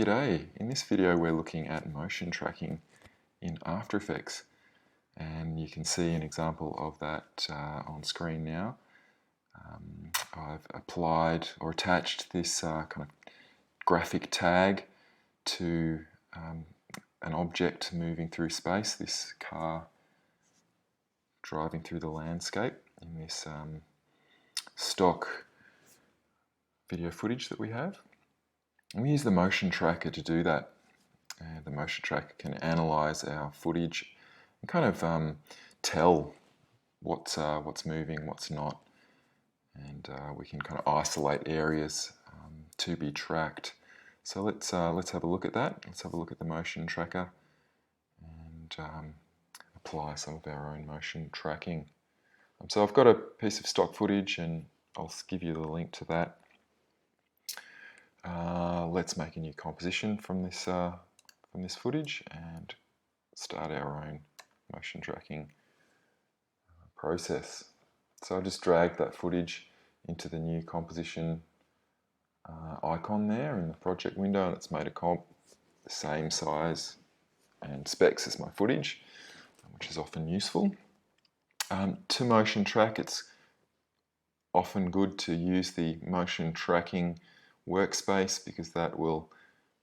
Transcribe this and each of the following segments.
G'day! In this video we're looking at motion tracking in After Effects, and you can see an example of that on screen now. I've applied or attached this kind of graphic tag to an object moving through space, this car driving through the landscape in this stock video footage that we have. And we use the motion tracker to do that. The motion tracker can analyze our footage and kind of tell what's moving, what's not, and we can kind of isolate areas to be tracked. So let's have a look at that. Let's have a look at the motion tracker and apply some of our own motion tracking. So I've got a piece of stock footage, and I'll give you the link to that. Let's make a new composition from this footage and start our own motion tracking process. So I just dragged that footage into the new composition icon there in the project window, and it's made a comp the same size and specs as my footage, which is often useful. To motion track, it's often good to use the motion tracking workspace, because that will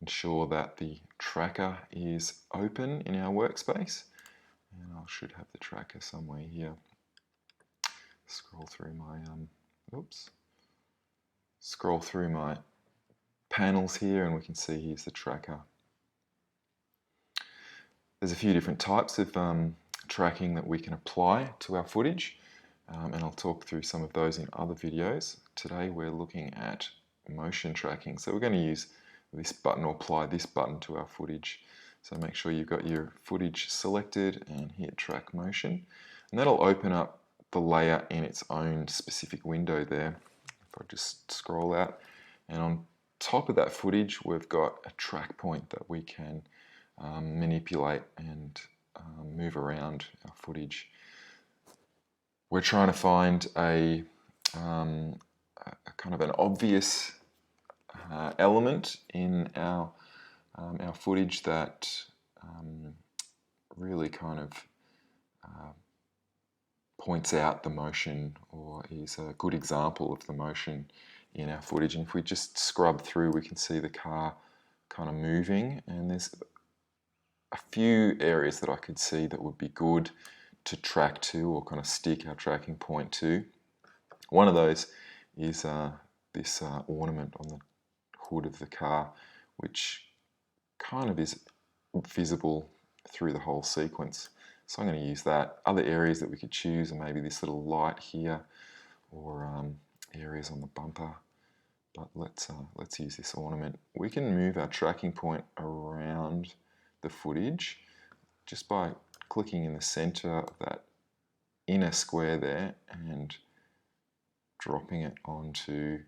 ensure that the tracker is open in our workspace. And I should have the tracker somewhere here. Scroll through my panels here, and we can see here's the tracker. There's a few different types of tracking that we can apply to our footage, and I'll talk through some of those in other videos. Today we're looking at motion tracking. So we're going to use this button, or apply this button to our footage. So make sure you've got your footage selected and hit track motion, and that'll open up the layer in its own specific window there. If I just scroll out, and on top of that footage we've got a track point that we can manipulate and move around our footage. We're trying to find a kind of an obvious element in our footage that really kind of points out the motion, or is a good example of the motion in our footage. And if we just scrub through, we can see the car kind of moving, and there's a few areas that I could see that would be good to track to, or kind of stick our tracking point to. One of those is this ornament on the hood of the car, which kind of is visible through the whole sequence. So I'm going to use that. Other areas that we could choose are maybe this little light here, or areas on the bumper. But let's use this ornament. We can move our tracking point around the footage just by clicking in the center of that inner square there and dropping it onto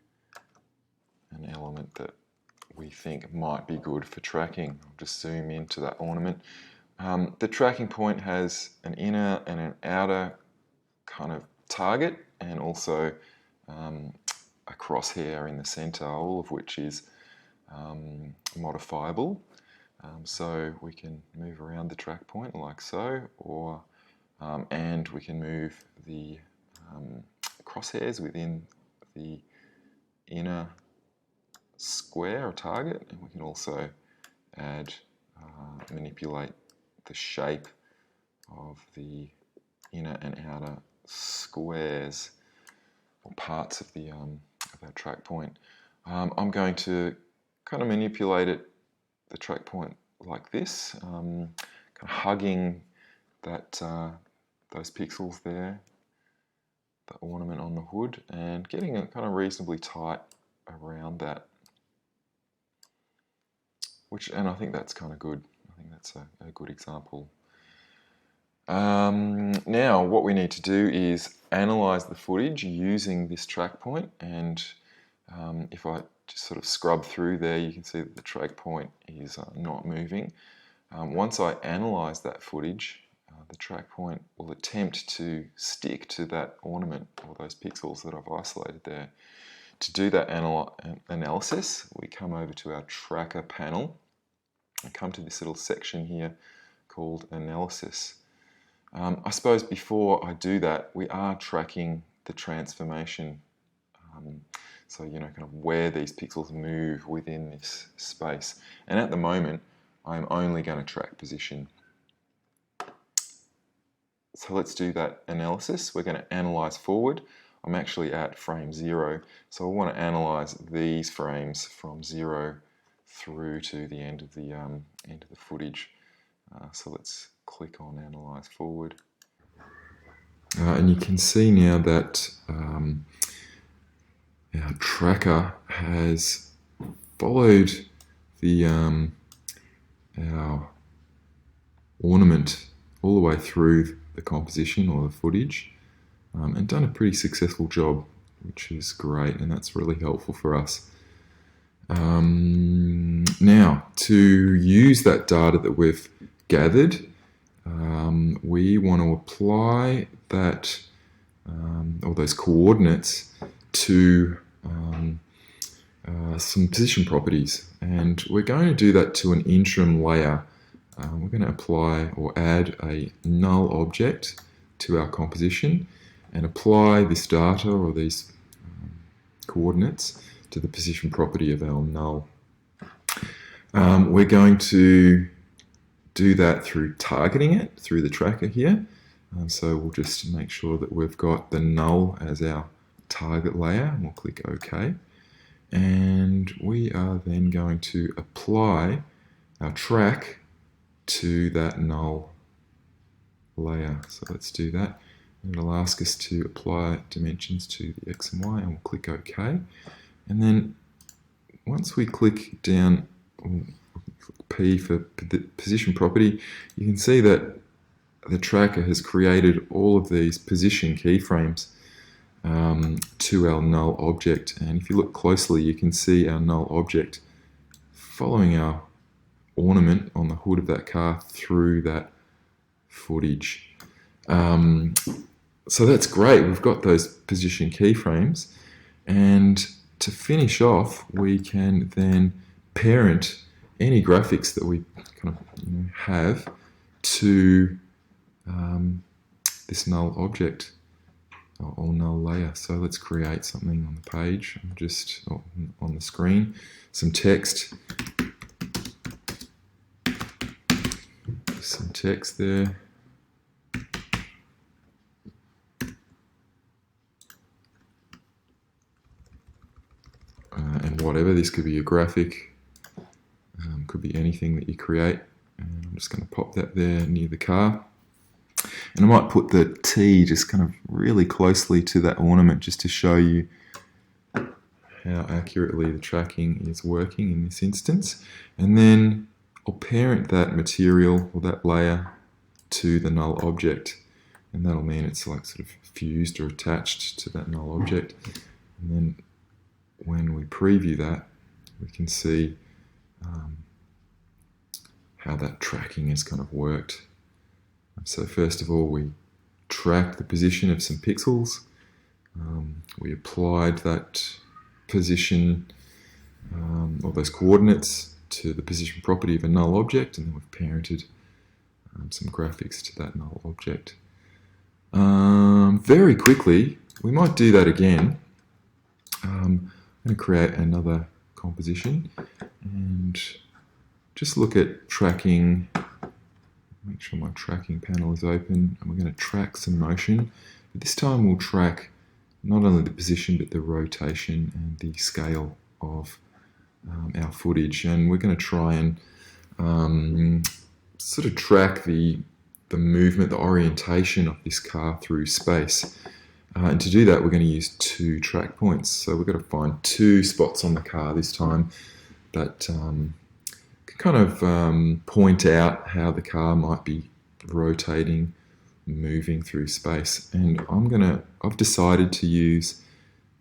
an element that we think might be good for tracking. I'll just zoom into that ornament. The tracking point has an inner and an outer kind of target, and also a crosshair in the center, all of which is modifiable. So we can move around the track point like so, or and we can move the crosshairs within the inner square or target, and we can also add, manipulate the shape of the inner and outer squares, or parts of the of our track point. I'm going to kind of manipulate the track point like this, kind of hugging that those pixels there, the ornament on the hood, and getting it kind of reasonably tight around that. And I think that's kind of good. I think that's a good example. Now what we need to do is analyze the footage using this track point, and if I just sort of scrub through there, you can see that the track point is not moving. Once I analyze that footage, the track point will attempt to stick to that ornament, or those pixels that I've isolated there. to do that analysis, we come over to our tracker panel and come to this little section here called analysis. I suppose before I do that, we are tracking the transformation. So, kind of where these pixels move within this space. And at the moment, I'm only going to track position. So let's do that analysis. We're going to analyze forward. I'm actually at frame 0, so I want to analyze these frames from 0 through to the end of the footage. So let's click on analyze forward. And you can see now that our tracker has followed the our ornament all the way through the composition or the footage, and done a pretty successful job, which is great, and that's really helpful for us. Now, to use that data that we've gathered, we want to apply that or those coordinates to some position properties, and we're going to do that to an interim layer. We're going to apply or add a null object to our composition and apply this data or these coordinates to the position property of our null. We're going to do that through targeting it through the tracker here. So we'll just make sure that we've got the null as our target layer, and we'll click OK. And we are then going to apply our track to that null layer. So let's do that. And it'll ask us to apply dimensions to the X and Y, and we'll click OK. And then once we click down P for the position property, you can see that the tracker has created all of these position keyframes to our null object. And if you look closely, you can see our null object following our ornament on the hood of that car through that footage. So that's great. We've got those position keyframes, and to finish off, we can then parent any graphics that we kind of have to this null object or null layer. So let's create something on the page, just on the screen, some text. Some text there. And whatever, this could be a graphic, could be anything that you create. And I'm just going to pop that there near the car. And I might put the T just kind of really closely to that ornament just to show you how accurately the tracking is working in this instance. And then I'll parent that material or that layer to the null object, and that'll mean it's like sort of fused or attached to that null object. And then when we preview that, we can see how that tracking has kind of worked. So first of all, we tracked the position of some pixels. We applied that position or those coordinates to the position property of a null object, and then we've parented some graphics to that null object. Very quickly, we might do that again. I'm going to create another composition and just look at tracking. Make sure my tracking panel is open, and we're going to track some motion. But this time we'll track not only the position but the rotation and the scale of our footage, and we're going to try and sort of track the movement, the orientation of this car through space. And to do that, we're going to use 2 track points. So we've got to find 2 spots on the car this time that can kind of point out how the car might be rotating, moving through space. And I've decided to use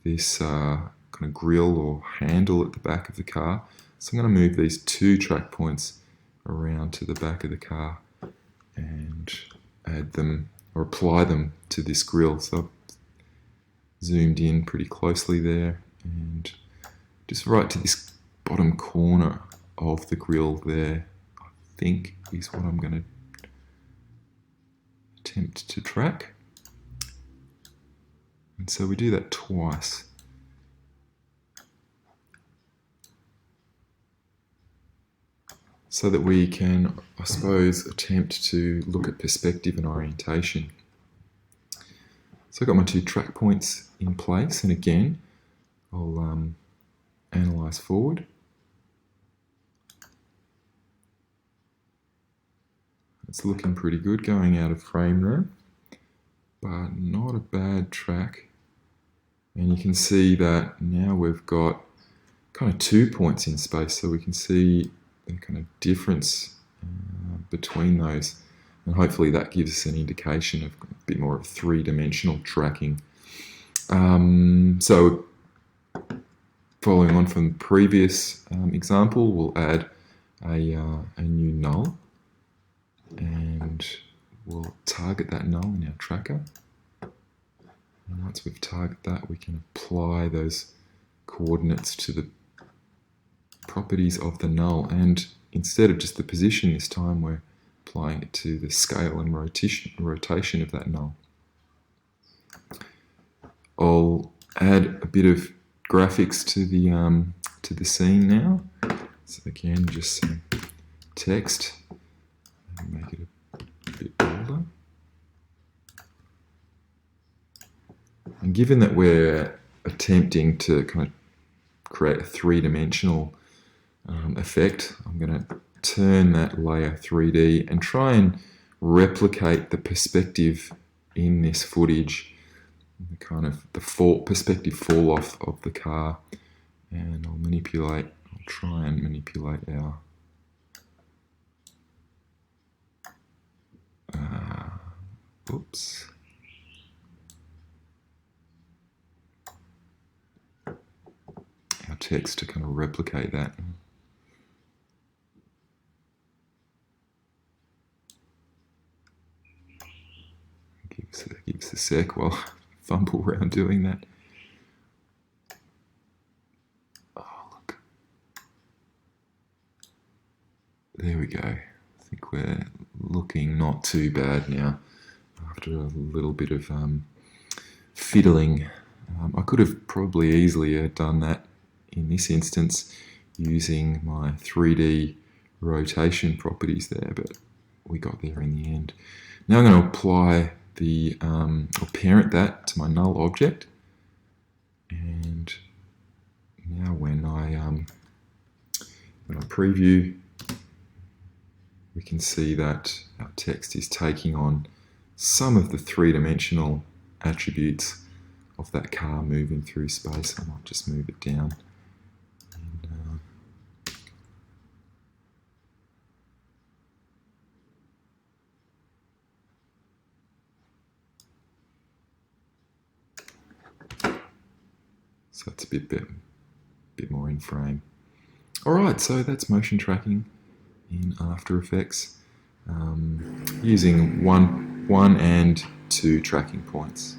this kind of grill or handle at the back of the car. So I'm going to move these 2 track points around to the back of the car and add them or apply them to this grill. So I've zoomed in pretty closely there, and just right to this bottom corner of the grill there, I think is what I'm going to attempt to track. And so we do that twice. So that we can, I suppose, attempt to look at perspective and orientation. So I've got my 2 track points in place, and again, I'll analyse forward. It's looking pretty good going out of frame there, but not a bad track. And you can see that now we've got kind of 2 points in space, so we can see the kind of difference between those. And hopefully that gives us an indication of a bit more of 3-dimensional tracking. So following on from the previous example, we'll add a new null, and we'll target that null in our tracker. And once we've targeted that, we can apply those coordinates to the properties of the null, and instead of just the position this time, we're applying it to the scale and rotation of that null. I'll add a bit of graphics to the scene now. So again, just some text, and make it a bit bolder. And given that we're attempting to kind of create a 3-dimensional effect, I'm going to turn that layer 3D and try and replicate the perspective in this footage, the kind of the perspective fall off of the car, and I'll try and manipulate our our text to kind of replicate that. Give us a sec while I fumble around doing that. Oh, look. There we go. I think we're looking not too bad now after a little bit of fiddling. I could have probably easily done that in this instance using my 3D rotation properties there, but we got there in the end. Now I'm going to apply or parent that to my null object, and now when I preview, we can see that our text is taking on some of the 3-dimensional attributes of that car moving through space. I might just move it down. So it's a bit more in frame. Alright, so that's motion tracking in After Effects using one and 2 tracking points.